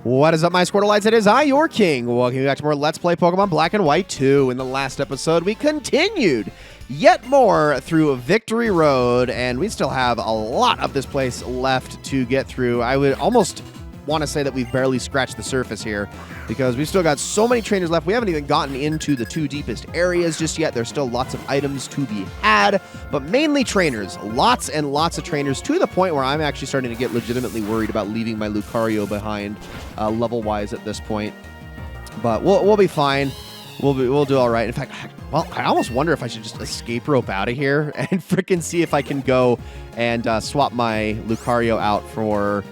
What is up, my Squirtleites? It is I, your king. Welcome back to more Let's Play Pokemon Black and White 2. In the last episode, we continued yet more through Victory Road, and we still have a lot of this place left to get through. I would almost want to say that we've barely scratched the surface here, because we've still got so many trainers left. We haven't even gotten into the two deepest areas just yet. There's still lots of items to be had, but mainly trainers. Lots and lots of trainers, to the point where I'm actually starting to get legitimately worried about leaving my Lucario behind level-wise at this point. But we'll be fine. We'll do all right. In fact, well, I almost wonder if I should just escape rope out of here and frickin' see if I can go and swap my Lucario out for,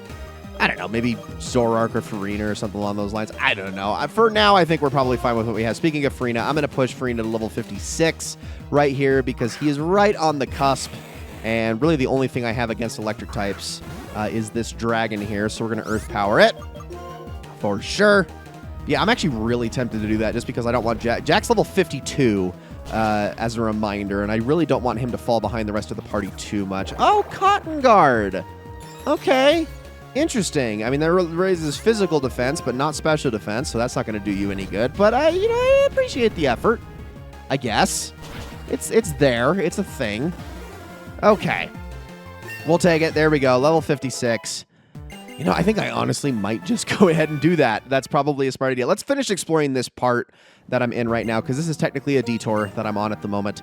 I don't know, maybe Zoroark or Farina or something along those lines. I don't know. For now, I think we're probably fine with what we have. Speaking of Farina, I'm going to push Farina to level 56 right here because he is right on the cusp. And really the only thing I have against electric types is this dragon here. So we're going to Earth Power it for sure. Yeah, I'm actually really tempted to do that just because I don't want Jack. Jack's level 52 as a reminder, and I really don't want him to fall behind the rest of the party too much. Oh, Cotton Guard. Okay. Interesting. I mean, that raises physical defense, but not special defense, so that's not going to do you any good. But I appreciate the effort, I guess. It's there. It's a thing. Okay. We'll take it. There we go. Level 56. You know, I think I honestly might just go ahead and do that. That's probably a smart idea. Let's finish exploring this part that I'm in right now, because this is technically a detour that I'm on at the moment,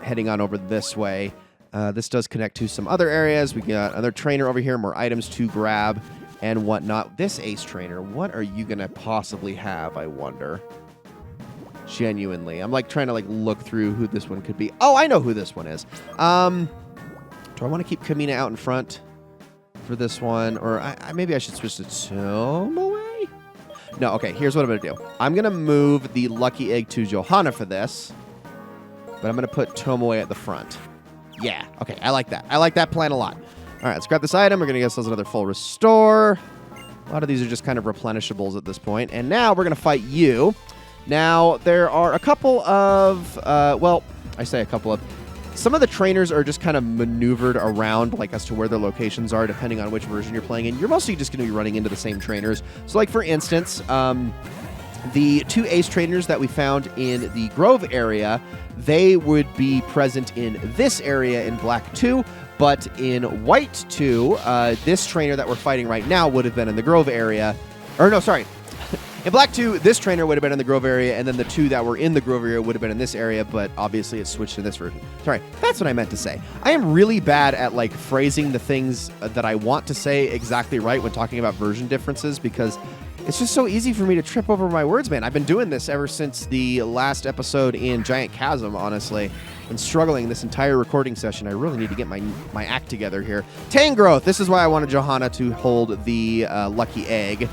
heading on over this way. This does connect to some other areas. We got another trainer over here, more items to grab and whatnot. This Ace Trainer, what are you going to possibly have, I wonder? Genuinely. I'm like trying to look through who this one could be. Oh, I know who this one is. Do I want to keep Kamina out in front for this one? Or maybe I should switch to Tomoe? No, okay, here's what I'm going to do. I'm going to move the Lucky Egg to Johanna for this, but I'm going to put Tomoe at the front. Yeah, okay, I like that. I like that plan a lot. All right, let's grab this item. We're going to get ourselves another full restore. A lot of these are just kind of replenishables at this point. And now we're going to fight you. Now, there are a couple of, well, I say a couple of, some of the trainers are just kind of maneuvered around, as to where their locations are, depending on which version you're playing in. You're mostly just going to be running into the same trainers. So, for instance, the two Ace trainers that we found in the Grove area, they would be present in this area in Black 2, but in White 2, this trainer that we're fighting right now would have been in the Grove area. Or no, sorry. In Black 2, this trainer would have been in the Grove area, and then the two that were in the Grove area would have been in this area, but obviously it's switched to this version. Sorry, that's what I meant to say. I am really bad at, phrasing the things that I want to say exactly right when talking about version differences, because it's just so easy for me to trip over my words, man. I've been doing this ever since the last episode in Giant Chasm, honestly. Been struggling this entire recording session. I really need to get my act together here. Tangrowth. This is why I wanted Johanna to hold the Lucky Egg,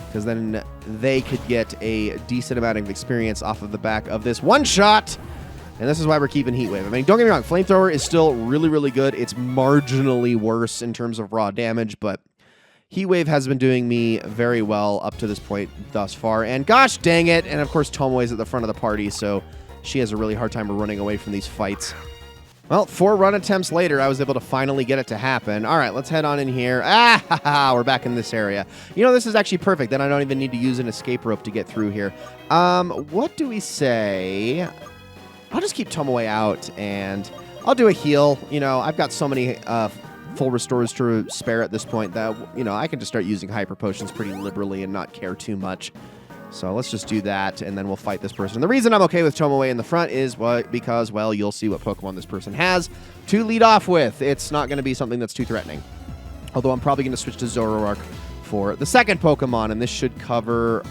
because then they could get a decent amount of experience off of the back of this one-shot. And this is why we're keeping Heat Wave. I mean, don't get me wrong. Flamethrower is still really, really good. It's marginally worse in terms of raw damage, but Heat Wave has been doing me very well up to this point thus far. And gosh dang it. And of course, Tomoe's at the front of the party, so she has a really hard time running away from these fights. Well, 4 run attempts later, I was able to finally get it to happen. All right, let's head on in here. We're back in this area. You know, this is actually perfect. Then I don't even need to use an escape rope to get through here. What do we say? I'll just keep Tomoe out, and I'll do a heal. You know, I've got so many full restores to spare at this point that, you know, I can just start using hyper potions pretty liberally and not care too much. So let's just do that, and then we'll fight this person. The reason I'm okay with Tomoe in the front is because, well, you'll see what Pokemon this person has to lead off with. It's not going to be something that's too threatening. Although I'm probably going to switch to Zoroark for the second Pokemon, and this should cover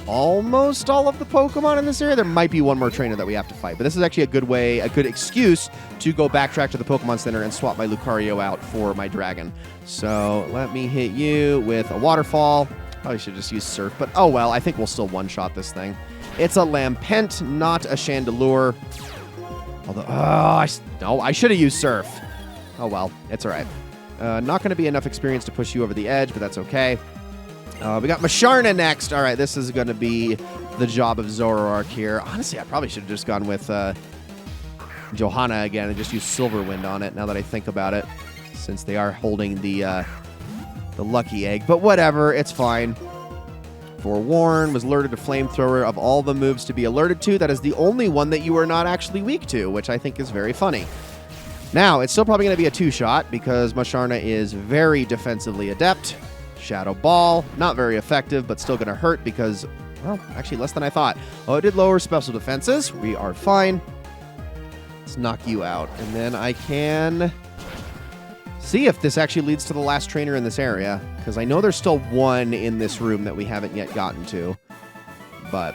almost all of the Pokemon in this area. There might be one more trainer that we have to fight, but this is actually a good way, a good excuse to go backtrack to the Pokemon Center and swap my Lucario out for my Dragon. So let me hit you with a Waterfall. Probably should just use Surf, but oh well, I think we'll still one-shot this thing. It's a Lampent, not a Chandelure. Although, I should have used Surf. Oh well, it's all right. Not going to be enough experience to push you over the edge, but that's okay. We got Masharna next. All right, this is going to be the job of Zoroark here. Honestly, I probably should have just gone with Johanna again and just used Silver Wind on it, now that I think about it, since they are holding the the lucky egg. But whatever, it's fine. Forewarned, was alerted to Flamethrower. Of all the moves to be alerted to, that is the only one that you are not actually weak to, which I think is very funny. Now, it's still probably going to be a 2-shot because Musharna is very defensively adept. Shadow Ball, not very effective, but still going to hurt because, well, actually less than I thought. Oh, it did lower special defenses. We are fine. Let's knock you out. And then I can see if this actually leads to the last trainer in this area, because I know there's still one in this room that we haven't yet gotten to. But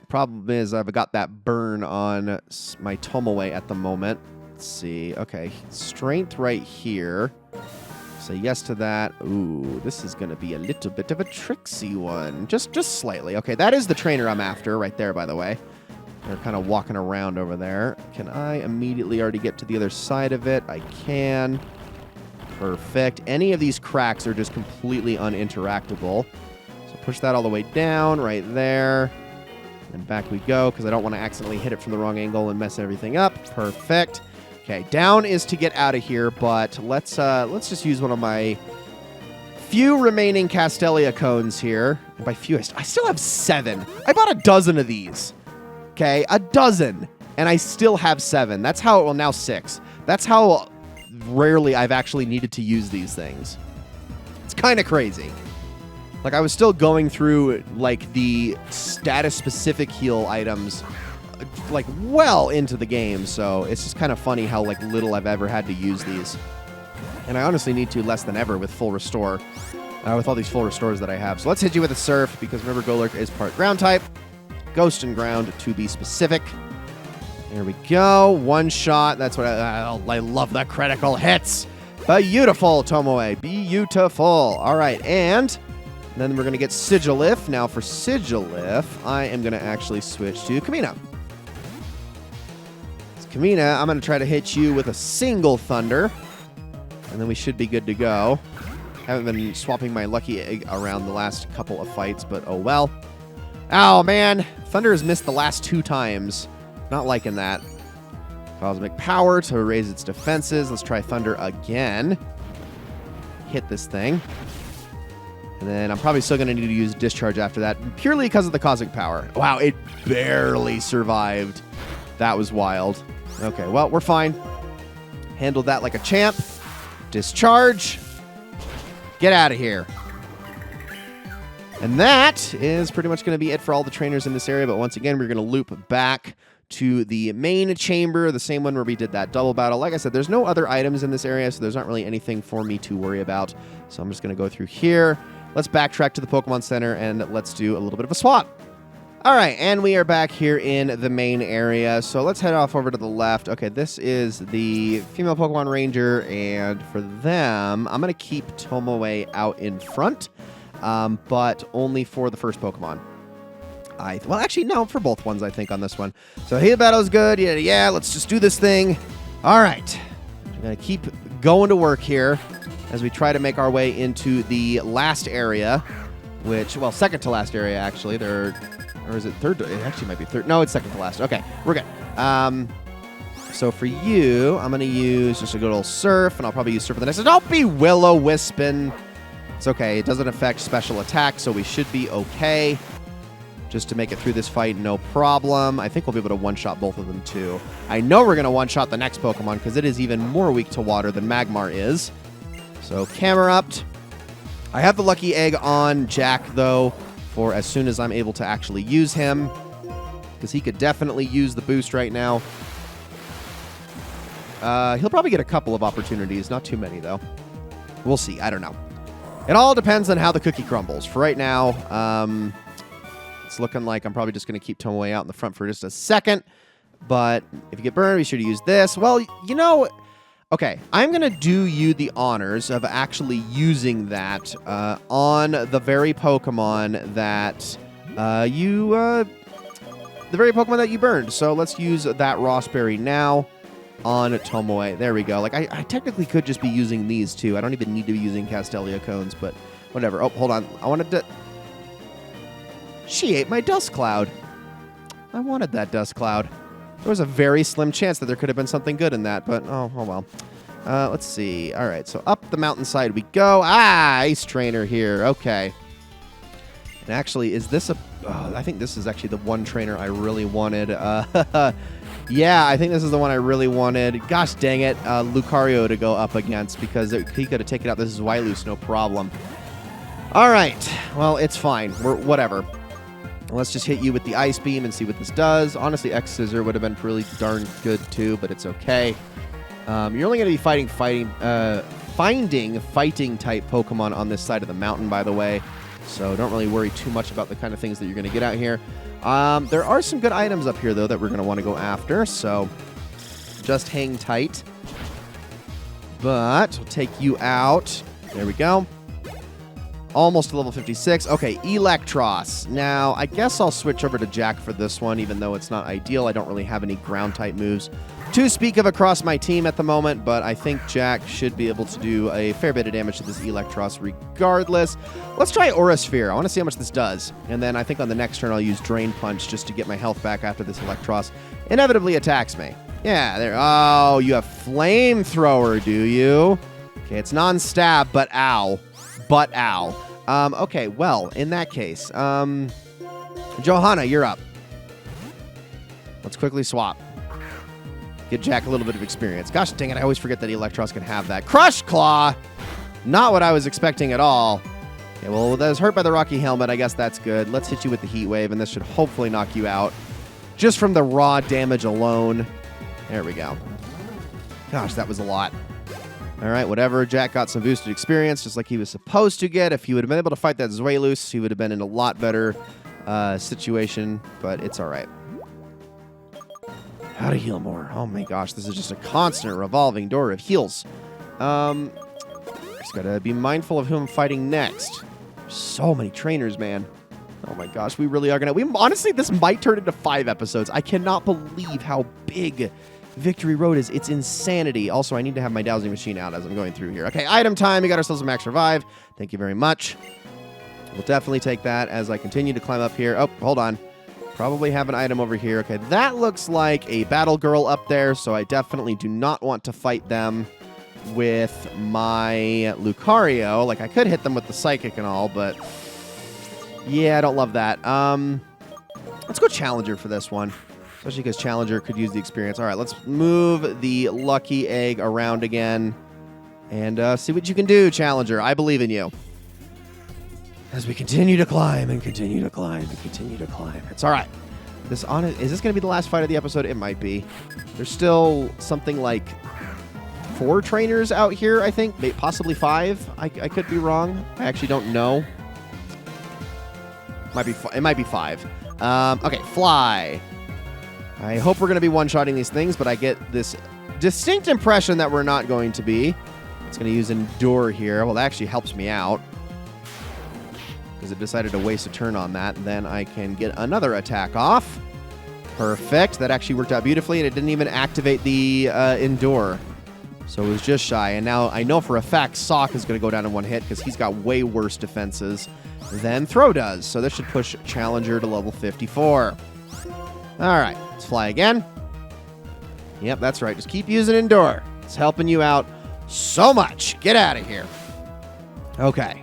problem is I've got that burn on my Tomoe at the moment. Let's see. Okay, strength right here. Say yes to that. Ooh, this is going to be a little bit of a tricksy one. Just slightly. Okay, that is the trainer I'm after right there, by the way. They're kind of walking around over there. Can I immediately already get to the other side of it? I can. Perfect. Any of these cracks are just completely uninteractable. So push that all the way down right there. And back we go, because I don't want to accidentally hit it from the wrong angle and mess everything up. Perfect. Okay, down is to get out of here, but let's just use one of my few remaining Castelia cones here. And by few, I still have 7. I bought a dozen of these. Okay, a dozen. And I still have 7. That's how, well, now 6. That's how rarely I've actually needed to use these things. It's kind of crazy. Like, I was still going through, like, the status-specific heal items, like, well into the game, so it's just kind of funny how, like, little I've ever had to use these. And I honestly need to less than ever with full restore, with all these full restores that I have. So let's hit you with a Surf, because remember, Golurk is part ground type. Ghost and ground, to be specific. There we go. 1 shot. That's what I love the critical hits. Beautiful, Tomoe. Beautiful. All right, and then we're going to get Sigilif. Now for Sigilif, I am going to actually switch to Kamina. Kamina, I'm going to try to hit you with a single Thunder, and then we should be good to go. Haven't been swapping my lucky egg around the last couple of fights, but oh well. Oh, man. Thunder has missed the last 2 times. Not liking that. Cosmic Power to raise its defenses. Let's try Thunder again. Hit this thing. And then I'm probably still going to need to use Discharge after that, purely because of the Cosmic Power. Wow, it barely survived. That was wild. Okay, well, we're fine. Handled that like a champ. Discharge. Get out of here. And that is pretty much going to be it for all the trainers in this area. But once again, we're going to loop back to the main chamber, the same one where we did that double battle. Like I said, there's no other items in this area, so there's not really anything for me to worry about. So I'm just going to go through here. Let's backtrack to the Pokemon Center, and let's do a little bit of a swap. All right, and we are back here in the main area. So let's head off over to the left. Okay, this is the female Pokemon Ranger, and for them, I'm going to keep Tomoe out in front. But only for the first Pokemon. Well, actually, no, for both ones, I think, on this one. So, heat battle is good. Yeah, let's just do this thing. All right. I'm going to keep going to work here as we try to make our way into the last area, which, well, second to last area, actually. Or is it third? It actually might be third. No, it's second to last. Okay, we're good. So, for you, I'm going to use just a good old Surf, and I'll probably use Surf for the next. Don't be Will-O-Wispin'. It's okay. It doesn't affect special attack, so we should be okay. Just to make it through this fight, no problem. I think we'll be able to one-shot both of them, too. I know we're going to one-shot the next Pokemon, because it is even more weak to water than Magmar is. So, Camerupt. I have the Lucky Egg on Jack, though, for as soon as I'm able to actually use him, because he could definitely use the boost right now. He'll probably get a couple of opportunities. Not too many, though. We'll see. I don't know. It all depends on how the cookie crumbles. For right now, it's looking like I'm probably just going to keep Tomoe out in the front for just a second. But if you get burned, we should use this. Well, you know, okay, I'm going to do you the honors of actually using that on the very Pokemon that you burned. So let's use that Rossberry now on Tomoe. There we go. Like, I technically could just be using these two. I don't even need to be using Castelia cones, but whatever. Oh, hold on. I wanted to... She ate my Dust Cloud. I wanted that Dust Cloud. There was a very slim chance that there could have been something good in that, but oh well. Let's see. All right, so up the mountainside we go. Ah, Ice Trainer here. Okay. And actually, is this a... Oh, I think this is actually the one trainer I really wanted. Yeah, I think this is the one I really wanted. Gosh dang it, Lucario to go up against, because he could have taken out this Zweilous, no problem. All right, well, it's fine. Whatever. Let's just hit you with the Ice Beam and see what this does. Honestly, X-Scissor would have been really darn good too, but it's okay. You're only going to be finding fighting-type Pokemon on this side of the mountain, by the way. So don't really worry too much about the kind of things that you're going to get out here. There are some good items up here, though, that we're going to want to go after. So just hang tight. But we'll take you out. There we go. Almost to level 56. Okay, Electros. Now, I guess I'll switch over to Jack for this one, even though it's not ideal. I don't really have any ground-type moves to speak of across my team at the moment, but I think Jack should be able to do a fair bit of damage to this Electros regardless. Let's try Aura Sphere. I want to see how much this does. And then I think on the next turn I'll use Drain Punch just to get my health back after this Electros inevitably attacks me. Yeah, there. Oh, you have Flamethrower, do you? Okay, it's non-stab, but ow. But ow. Okay, well, in that case, Johanna, you're up. Let's quickly swap. Get Jack a little bit of experience. Gosh dang it, I always forget that Electros can have that. Crush Claw! Not what I was expecting at all. Okay, well, that was hurt by the Rocky Helmet. I guess that's good. Let's hit you with the Heat Wave, and this should hopefully knock you out. Just from the raw damage alone. There we go. Gosh, that was a lot. All right, whatever. Jack got some boosted experience, just like he was supposed to get. If he would have been able to fight that Zweilous, he would have been in a lot better situation, but it's all right. How to heal more. Oh my gosh, this is just a constant revolving door of heals. Just gotta be mindful of who I'm fighting next. So many trainers, man. Oh my gosh, we really are gonna... honestly, this might turn into 5 episodes. I cannot believe how big Victory Road is. It's insanity. Also, I need to have my dowsing machine out as I'm going through here. Okay, item time. We got ourselves a Max Revive. Thank you very much. We'll definitely take that as I continue to climb up here. Oh, hold on. Probably have an item over here. Okay, that looks like a Battle Girl up there, so I definitely do not want to fight them with my Lucario. Like, I could hit them with the Psychic and all, but yeah, I don't love that. Let's go Challenger for this one, especially because Challenger could use the experience. All right, let's move the Lucky Egg around again and see what you can do, Challenger. I believe in you. As we continue to climb and continue to climb and continue to climb. It's all right. Is this going to be the last fight of the episode? It might be. There's still something like 4 trainers out here, I think. Maybe, possibly 5. I could be wrong. I actually don't know. It might be 5. Okay, Fly. I hope we're going to be one-shotting these things, but I get this distinct impression that we're not going to be. It's going to use Endure here. Well, that actually helps me out, because it decided to waste a turn on that. Then I can get another attack off. Perfect. That actually worked out beautifully, and it didn't even activate the Endure. So it was just shy. And now I know for a fact Sock is going to go down in one hit, because he's got way worse defenses than Throw does. So this should push Challenger to level 54. All right. Let's fly again. Yep, that's right. Just keep using Endure. It's helping you out so much. Get out of here. Okay.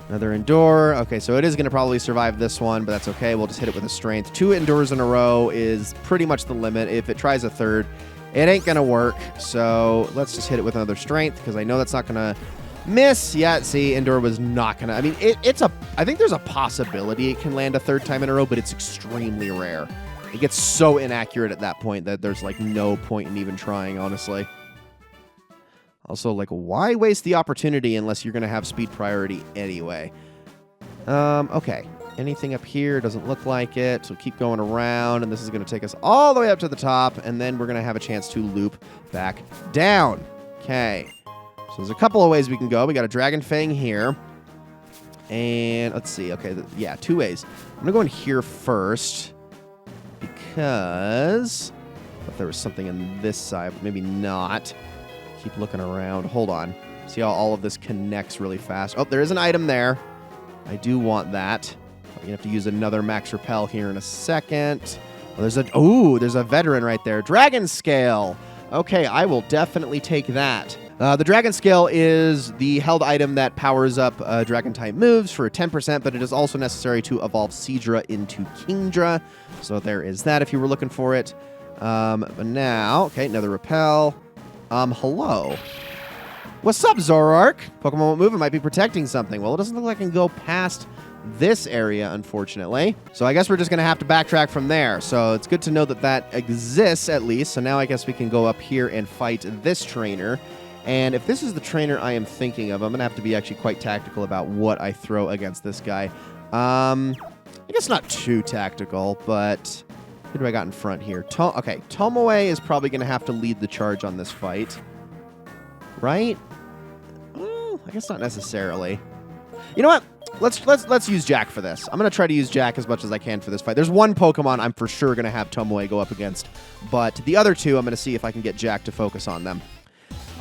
Another Endure. Okay, so it is going to probably survive this one, but that's okay. We'll just hit it with a Strength. 2 Endures in a row is pretty much the limit. If it tries a third, it ain't going to work. So let's just hit it with another Strength, because I know that's not going to miss. Yeah, see, Endure was not going to... I mean, I think there's a possibility it can land a third time in a row, but it's extremely rare. It gets so inaccurate at that point that there's, like, no point in even trying, honestly. Also, like, why waste the opportunity unless you're going to have speed priority anyway? Okay. Anything up here? Doesn't look like it. So keep going around, and this is going to take us all the way up to the top, and then we're going to have a chance to loop back down. Okay. So there's a couple of ways we can go. We got a Dragon Fang here. And let's see. Okay, yeah, 2 ways. I'm going to go in here first, because I thought there was something on this side, but maybe not. Keep looking around. Hold on. See how all of this connects really fast. Oh, there is an item there. I do want that. I'm going to have to use another Max Repel here in a second. Oh, there's a veteran right there. Dragon Scale. Okay, I will definitely take that. The Dragon Scale is the held item that powers up Dragon-type moves for 10%, but it is also necessary to evolve Seadra into Kingdra. So there is that if you were looking for it. But now, okay, another Repel. Hello. What's up, Zoroark? Pokemon won't move. It might be protecting something. Well, it doesn't look like I can go past this area, unfortunately. So I guess we're just going to have to backtrack from there. So it's good to know that that exists, at least. So now I guess we can go up here and fight this trainer. And if this is the trainer I am thinking of, I'm going to have to be actually quite tactical about what I throw against this guy. I guess not too tactical, but who do I got in front here? Okay, Tomoe is probably going to have to lead the charge on this fight. Right? I guess not necessarily. You know what? Let's use Jack for this. I'm going to try to use Jack as much as I can for this fight. There's one Pokemon I'm for sure going to have Tomoe go up against, but the other two, I'm going to see if I can get Jack to focus on them.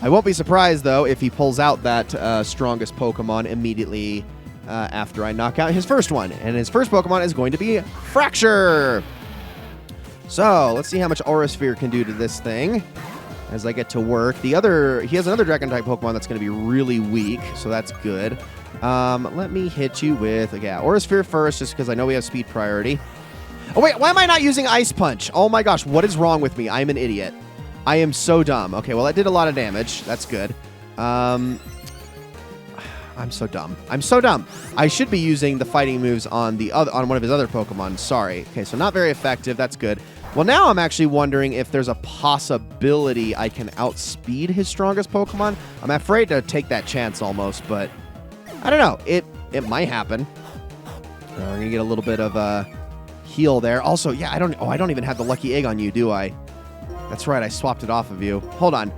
I won't be surprised, though, if he pulls out that strongest Pokemon immediately after I knock out his first one. And his first Pokemon is going to be Fracture. So, let's see how much Aura Sphere can do to this thing as I get to work. He has another Dragon-type Pokemon that's going to be really weak, so that's good. Let me hit you with, Aura Sphere first, just because I know we have speed priority. Oh, wait, why am I not using Ice Punch? Oh my gosh, what is wrong with me? I'm an idiot. I am so dumb. Okay, well, that did a lot of damage. That's good. I'm so dumb. I'm so dumb. I should be using the fighting moves on one of his other Pokemon. Sorry. Okay, so not very effective. That's good. Well, now I'm actually wondering if there's a possibility I can outspeed his strongest Pokemon. I'm afraid to take that chance almost, but I don't know. It might happen. We're going to get a little bit of a heal there. Also, yeah, I don't even have the Lucky Egg on you, do I? That's right, I swapped it off of you. Hold on.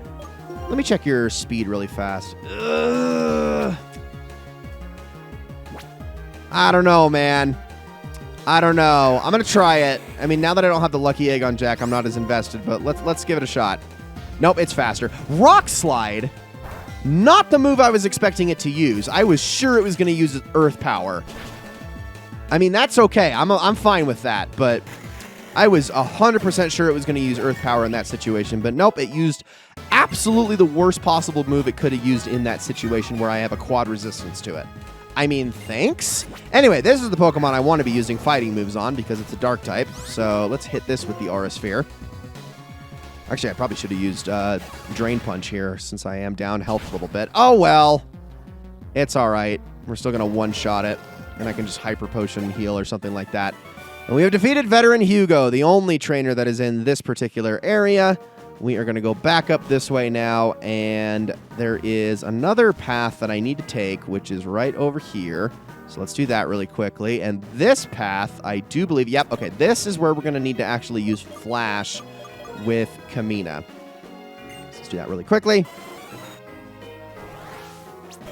Let me check your speed really fast. I don't know, man. I don't know. I'm going to try it. I mean, now that I don't have the Lucky Egg on Jack, I'm not as invested, but let's give it a shot. Nope, it's faster. Rock Slide. Not the move I was expecting it to use. I was sure it was going to use Earth Power. I mean, that's okay. I'm fine with that, but I was 100% sure it was going to use Earth Power in that situation, but nope, it used absolutely the worst possible move it could have used in that situation where I have a quad resistance to it. I mean, thanks. Anyway, this is the Pokemon I want to be using fighting moves on because it's a dark type, so let's hit this with the Aura Sphere. Actually, I probably should have used Drain Punch here since I am down health a little bit. Oh, well. It's all right. We're still going to one-shot it, and I can just Hyper Potion heal or something like that. And we have defeated Veteran Hugo, the only trainer that is in this particular area. We are going to go back up this way now, and there is another path that I need to take, which is right over here. So let's do that really quickly. And this path, I do believe, yep, okay, this is where we're going to need to actually use Flash with Kamina. So let's do that really quickly.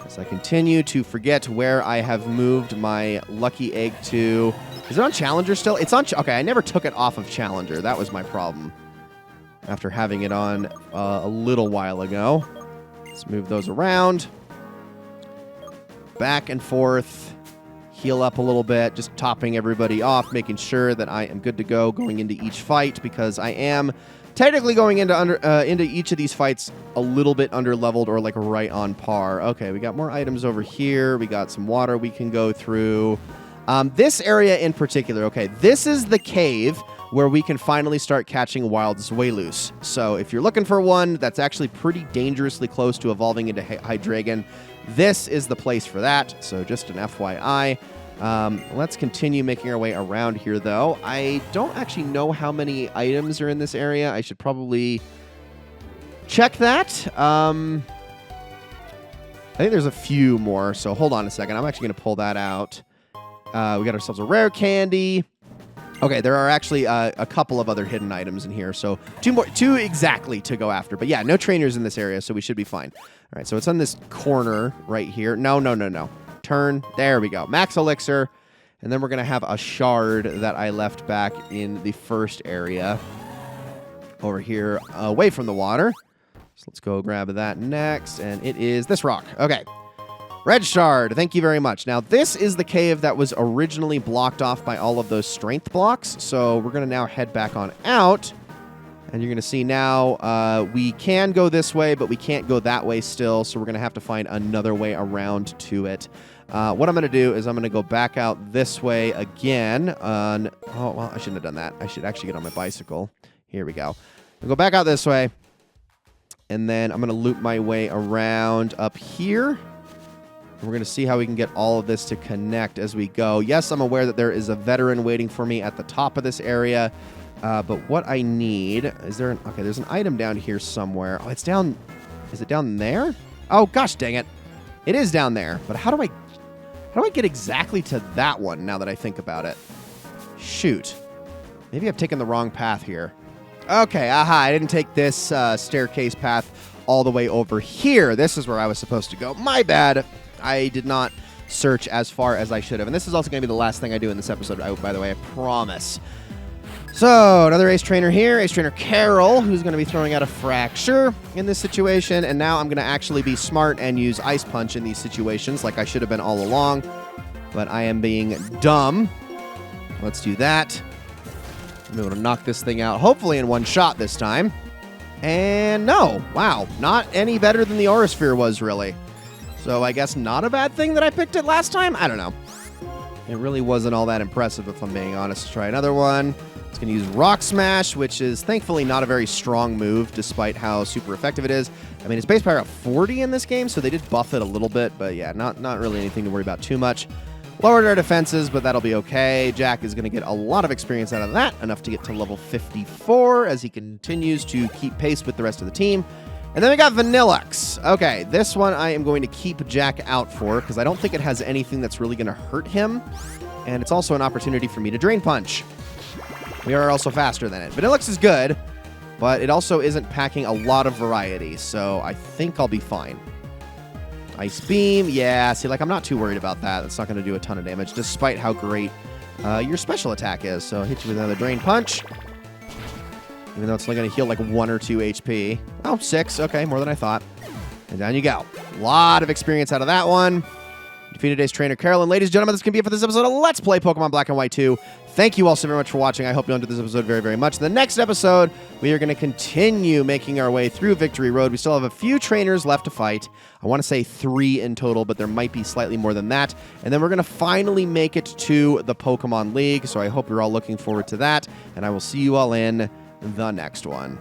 As I continue to forget where I have moved my Lucky Egg to. Is it on Challenger still? It's on... Okay, I never took it off of Challenger. That was my problem. After having it on a little while ago. Let's move those around. Back and forth. Heal up a little bit. Just topping everybody off. Making sure that I am good to go going into each fight. Because I am technically going into each of these fights a little bit under-leveled or like right on par. Okay, we got more items over here. We got some water we can go through. This area in particular, okay, this is the cave where we can finally start catching wild Zweilous. So if you're looking for one that's actually pretty dangerously close to evolving into Hydreigon, this is the place for that. So just an FYI. Let's continue making our way around here, though. I don't actually know how many items are in this area. I should probably check that. I think there's a few more, so hold on a second. I'm actually going to pull that out. We got ourselves a rare candy. Okay, there are actually a couple of other hidden items in here, so two exactly to go after. But yeah, no trainers in this area, so we should be fine. All right, so it's on this corner right here. No. Turn. There we go. Max Elixir. And then we're going to have a shard that I left back in the first area over here away from the water. So let's go grab that next, and it is this rock. Okay. Red Shard, thank you very much. Now, this is the cave that was originally blocked off by all of those strength blocks, so we're going to now head back on out And you're going to see now we can go this way, but we can't go that way still. So we're going to have to find another way around to it. What I'm going to do is I'm going to go back out this way again. Oh, well, I shouldn't have done that. I should actually get on my bicycle. Here we go. I'll go back out this way. And then I'm going to loop my way around up here. And we're going to see how we can get all of this to connect as we go. Yes, I'm aware that there is a veteran waiting for me at the top of this area. But what I need, is there okay, there's an item down here somewhere. Oh, it's down, is it down there? Oh, gosh dang it. It is down there. But how do I get exactly to that one now that I think about it? Shoot. Maybe I've taken the wrong path here. Okay, aha, I didn't take this staircase path all the way over here. This is where I was supposed to go. My bad. I did not search as far as I should have. And this is also going to be the last thing I do in this episode, by the way, I promise. So, another Ace Trainer here, Ace Trainer Carol, who's going to be throwing out a Fracture in this situation. And now I'm going to actually be smart and use Ice Punch in these situations like I should have been all along. But I am being dumb. Let's do that. I'm able to knock this thing out, hopefully in one shot this time. And no, wow, not any better than the Aura Sphere was, really. So I guess not a bad thing that I picked it last time? I don't know. It really wasn't all that impressive, if I'm being honest. Let's try another one. It's going to use Rock Smash, which is thankfully not a very strong move, despite how super effective it is. I mean, it's base power at 40 in this game, so they did buff it a little bit, but yeah, not really anything to worry about too much. Lowered our defenses, but that'll be okay. Jack is going to get a lot of experience out of that, enough to get to level 54 as he continues to keep pace with the rest of the team. And then we got Vanillux. Okay, this one I am going to keep Jack out for, because I don't think it has anything that's really going to hurt him. And it's also an opportunity for me to Drain Punch. We are also faster than it. Vanillux is good, but it also isn't packing a lot of variety, so I think I'll be fine. Ice Beam, yeah, see, like, I'm not too worried about that. That's not going to do a ton of damage, despite how great your special attack is. So I'll hit you with another Drain Punch, even though it's only going to heal like 1 or 2 HP. Oh, 6, okay, more than I thought. And down you go. A lot of experience out of that one. Defeated Ace Trainer Carol. And ladies and gentlemen, this can be it for this episode of Let's Play Pokemon Black and White 2. Thank you all so very much for watching. I hope you enjoyed this episode very, very much. In the next episode, we are going to continue making our way through Victory Road. We still have a few trainers left to fight. I want to say 3 in total, but there might be slightly more than that. And then we're going to finally make it to the Pokémon League. So I hope you're all looking forward to that. And I will see you all in the next one.